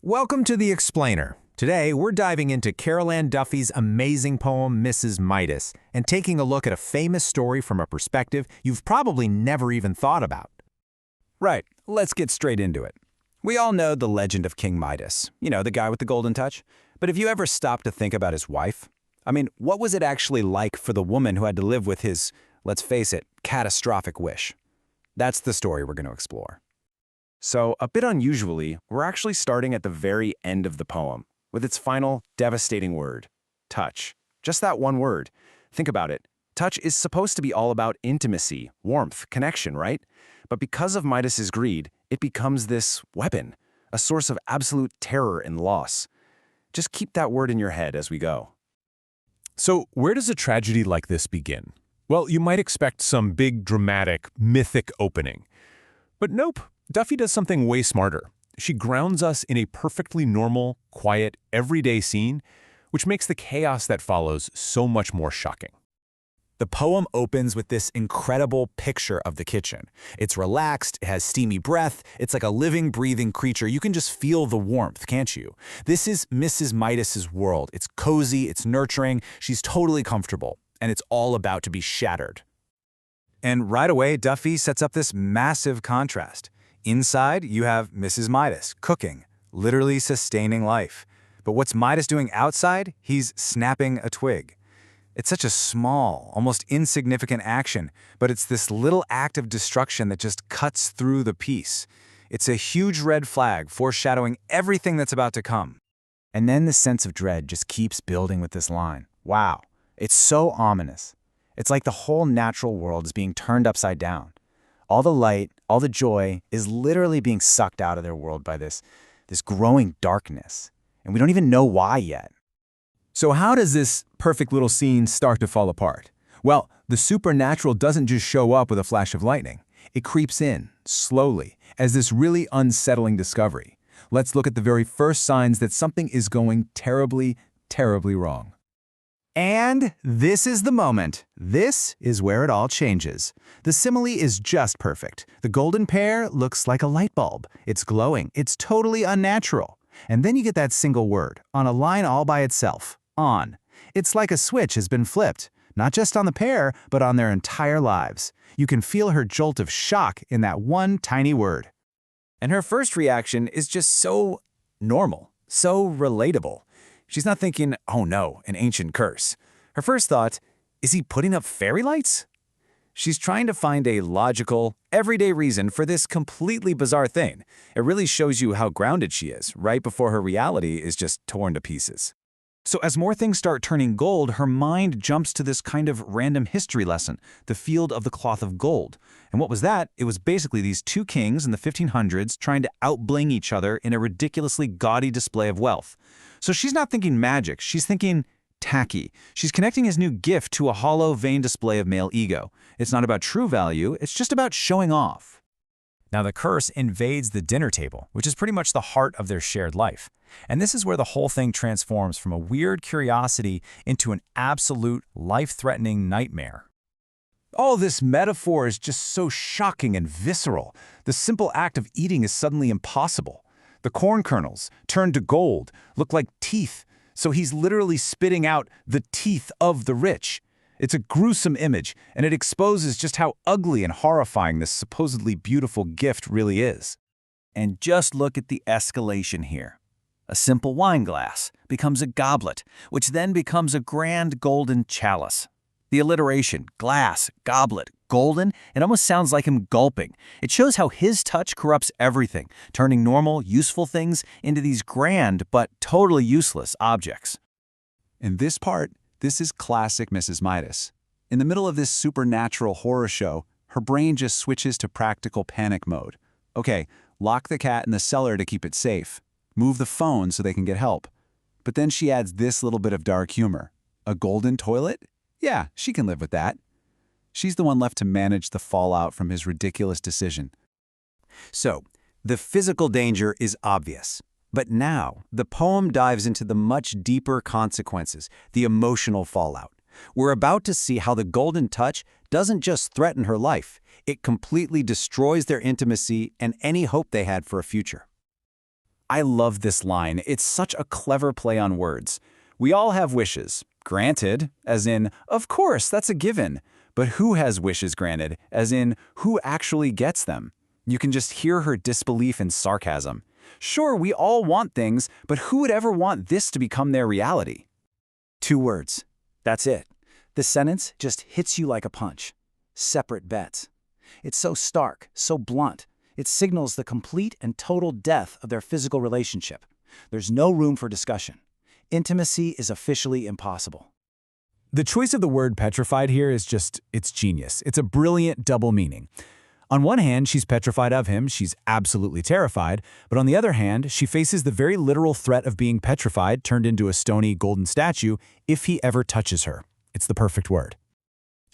Welcome to The Explainer. Today, we're diving into Carol Ann Duffy's amazing poem, Mrs. Midas, and taking a look at a famous story from a perspective you've probably never even thought about. Right, let's get straight into it. We all know the legend of King Midas, the guy with the golden touch. But have you ever stopped to think about his wife? What was it actually like for the woman who had to live with his, let's face it, catastrophic wish? That's the story we're going to explore. So, a bit unusually, we're actually starting at the very end of the poem, with its final, devastating word, touch. Just that one word. Think about it. Touch is supposed to be all about intimacy, warmth, connection, right? But because of Midas's greed, it becomes this weapon, a source of absolute terror and loss. Just keep that word in your head as we go. So, where does a tragedy like this begin? Well, you might expect some big, dramatic, mythic opening. But nope. Duffy does something way smarter. She grounds us in a perfectly normal, quiet, everyday scene, which makes the chaos that follows so much more shocking. The poem opens with this incredible picture of the kitchen. It's relaxed, it has steamy breath, it's like a living, breathing creature. You can just feel the warmth, can't you? This is Mrs. Midas's world. It's cozy, it's nurturing, she's totally comfortable, and it's all about to be shattered. And right away, Duffy sets up this massive contrast. Inside, you have Mrs. Midas, cooking, literally sustaining life. But what's Midas doing outside? He's snapping a twig. It's such a small, almost insignificant action, but it's this little act of destruction that just cuts through the piece. It's a huge red flag foreshadowing everything that's about to come. And then the sense of dread just keeps building with this line. Wow, it's so ominous. It's like the whole natural world is being turned upside down. All the light, all the joy is literally being sucked out of their world by this growing darkness. And we don't even know why yet. So how does this perfect little scene start to fall apart? Well, the supernatural doesn't just show up with a flash of lightning. It creeps in, slowly, as this really unsettling discovery. Let's look at the very first signs that something is going terribly, terribly wrong. And this is the moment. This is where it all changes. The simile is just perfect. The golden pear looks like a light bulb. It's glowing. It's totally unnatural. And then you get that single word, on a line all by itself, on. It's like a switch has been flipped, not just on the pair, but on their entire lives. You can feel her jolt of shock in that one tiny word. And her first reaction is just so normal, so relatable. She's not thinking, oh no, an ancient curse. Her first thought, is he putting up fairy lights? She's trying to find a logical, everyday reason for this completely bizarre thing. It really shows you how grounded she is, right before her reality is just torn to pieces. So as more things start turning gold, her mind jumps to this kind of random history lesson, the field of the cloth of gold. And what was that? It was basically these two kings in the 1500s trying to outbling each other in a ridiculously gaudy display of wealth. So she's not thinking magic, she's thinking tacky. She's connecting his new gift to a hollow, vain display of male ego. It's not about true value, it's just about showing off. Now the curse invades the dinner table, which is pretty much the heart of their shared life. And this is where the whole thing transforms from a weird curiosity into an absolute, life-threatening nightmare. All this metaphor is just so shocking and visceral. The simple act of eating is suddenly impossible. The corn kernels, turned to gold, look like teeth, so he's literally spitting out the teeth of the rich. It's a gruesome image, and it exposes just how ugly and horrifying this supposedly beautiful gift really is. And just look at the escalation here. A simple wine glass becomes a goblet, which then becomes a grand golden chalice. The alliteration, glass, goblet, golden, it almost sounds like him gulping. It shows how his touch corrupts everything, turning normal, useful things into these grand but totally useless objects. In this part, this is classic Mrs. Midas. In the middle of this supernatural horror show, her brain just switches to practical panic mode. Okay, lock the cat in the cellar to keep it safe. Move the phone so they can get help. But then she adds this little bit of dark humor. A golden toilet? Yeah, she can live with that. She's the one left to manage the fallout from his ridiculous decision. So, the physical danger is obvious. But now, the poem dives into the much deeper consequences, the emotional fallout. We're about to see how the golden touch doesn't just threaten her life, it completely destroys their intimacy and any hope they had for a future. I love this line. It's such a clever play on words. We all have wishes. Granted, as in, of course, that's a given. But who has wishes granted, as in, who actually gets them? You can just hear her disbelief and sarcasm. Sure, we all want things, but who would ever want this to become their reality? 2 words. That's it. The sentence just hits you like a punch. Separate beds. It's so stark, so blunt. It signals the complete and total death of their physical relationship. There's no room for discussion. Intimacy is officially impossible. The choice of the word petrified here is it's genius. It's a brilliant double meaning. On one hand, she's petrified of him, she's absolutely terrified, but on the other hand, she faces the very literal threat of being petrified, turned into a stony golden statue, if he ever touches her. It's the perfect word.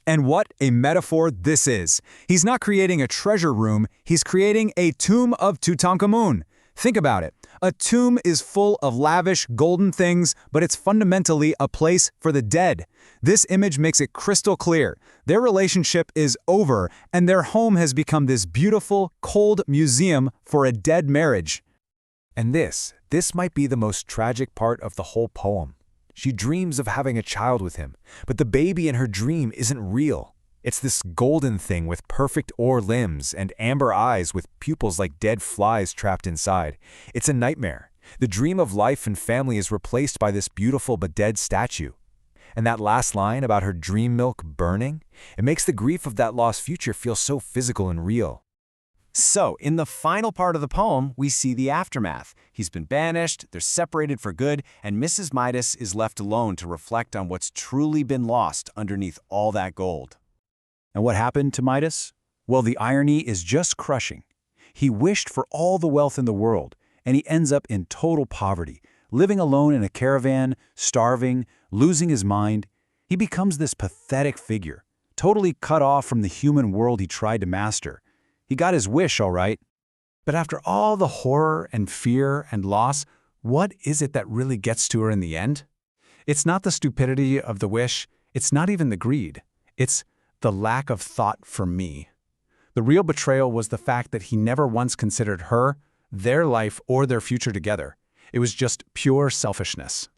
And what a metaphor this is. He's not creating a treasure room, he's creating a tomb of Tutankhamun. Think about it. A tomb is full of lavish, golden things, but it's fundamentally a place for the dead. This image makes it crystal clear. Their relationship is over, and their home has become this beautiful, cold museum for a dead marriage. And this might be the most tragic part of the whole poem. She dreams of having a child with him, but the baby in her dream isn't real. It's this golden thing with perfect ore limbs and amber eyes with pupils like dead flies trapped inside. It's a nightmare. The dream of life and family is replaced by this beautiful but dead statue. And that last line about her dream milk burning, it makes the grief of that lost future feel so physical and real. So, in the final part of the poem, we see the aftermath. He's been banished, they're separated for good, and Mrs. Midas is left alone to reflect on what's truly been lost underneath all that gold. And what happened to Midas? Well, the irony is just crushing. He wished for all the wealth in the world, and he ends up in total poverty, living alone in a caravan, starving, losing his mind. He becomes this pathetic figure, totally cut off from the human world he tried to master. He got his wish, all right. But after all the horror and fear and loss, what is it that really gets to her in the end? It's not the stupidity of the wish. It's not even the greed. It's the lack of thought for me. The real betrayal was the fact that he never once considered her, their life, or their future together. It was just pure selfishness.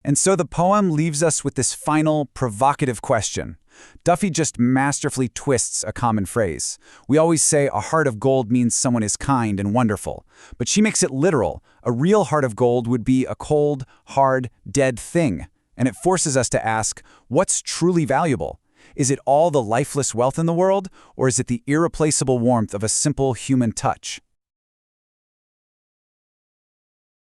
And so the poem leaves us with this final, provocative question. Duffy just masterfully twists a common phrase. We always say a heart of gold means someone is kind and wonderful, but she makes it literal. A real heart of gold would be a cold, hard, dead thing. And it forces us to ask, what's truly valuable? Is it all the lifeless wealth in the world, or is it the irreplaceable warmth of a simple human touch?